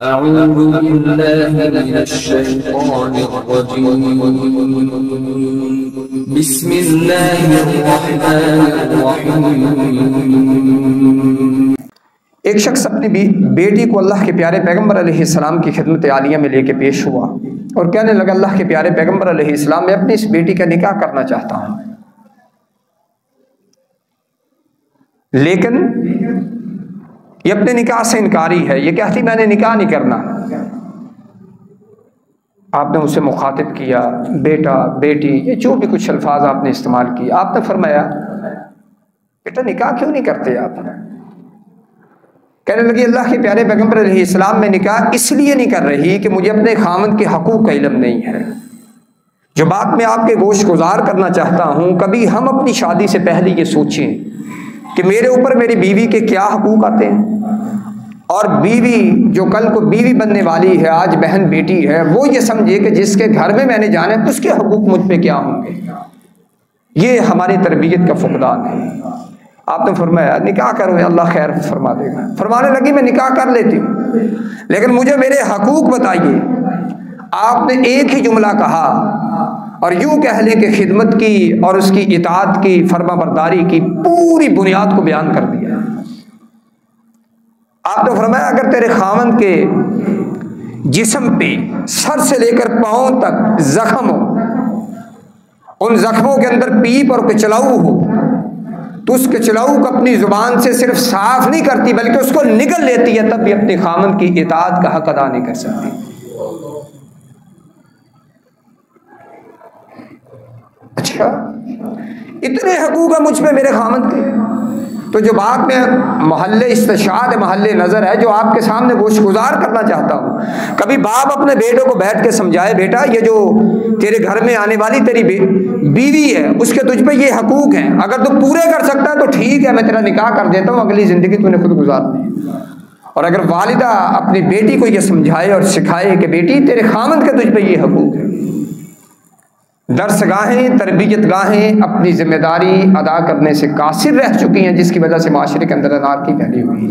अऊज़ु बिल्लाहि मिनश्शैतानिर्रजीम। बिस्मिल्लाहिर्रहमानिर्रहीम। एक शख्स अपनी बेटी को अल्लाह के प्यारे पैगम्बर अलैहिस्सलाम की खिदमत आलिया में लेके पेश हुआ और कहने लगा, अल्लाह के प्यारे पैगम्बर अलैहिस्सलाम, मैं अपनी इस बेटी का निकाह करना चाहता हूँ, लेकिन ये अपने निकाह से इनकारी है। ये कहती मैंने निकाह नहीं करना। आपने उसे मुखातिब किया, बेटा बेटी, ये जो भी कुछ अल्फाज आपने इस्तेमाल किए, आपने फरमाया बेटा निकाह क्यों नहीं करते आप? कहने लगी, अल्लाह के प्यारे पैगम्बर अलैहिस्सलाम, मैं निकाह इसलिए नहीं कर रही कि मुझे अपने खामन के हकूक़ का इल्म नहीं है। जो बात मैं आपके गोश गुजार करना चाहता हूँ, कभी हम अपनी शादी से पहले ये सोचें कि मेरे ऊपर मेरी बीवी के क्या हकूक़ आते हैं, और बीवी जो कल को बीवी बनने वाली है, आज बहन बेटी है, वो ये समझे कि जिसके घर में मैंने जाना है उसके हकूक़ मुझ पे क्या होंगे। ये हमारी तरबियत का फुकदान है। आपने फरमाया निकाह करो, अल्लाह खैर फरमा देगा। फरमाने लगी, मैं निकाह कर लेती हूँ, लेकिन मुझे मेरे हकूक़ बताइए। आपने एक ही जुमला कहा और यूं कह लें कि खिदमत की और उसकी इताअत की, फरमाबरदारी की पूरी बुनियाद को बयान कर दिया। आपने फरमाया, अगर तेरे खामन के जिस्म पे सर से लेकर पांव तक जख्म हो, उन जख्मों के अंदर पीप और कचलाऊ हो, तो उस कचलाऊ को अपनी जुबान से सिर्फ साफ नहीं करती बल्कि उसको निगल लेती है, तब भी अपने खामन की इताअत का हक अदा नहीं कर सकती। अच्छा, इतने हकूक़ है मुझ पे मेरे खामन के, तो जो बात में महल्ले इस्तिशाद महल्ले नज़र है, जो आपके सामने गोश गुजार करना चाहता हूँ, कभी बाप अपने बेटों को बैठ के समझाए, बेटा ये जो तेरे घर में आने वाली तेरी बीवी है, उसके तुझ पे ये हकूक़ हैं, अगर तू पूरे कर सकता है तो ठीक है, मैं तेरा निकाह कर देता हूँ, अगली ज़िंदगी तूने खुद गुजारनी। और अगर वालिदा अपनी बेटी को ये समझाए और सिखाए कि बेटी तेरे खामन के तुझ पे ये हकूक़ है, दर्सगाहें तरबियत गाहें अपनी जिम्मेदारी अदा करने से कासिर रह चुकी हैं, जिसकी वजह से माशरे के अंदर अनारकी फैली हुई है।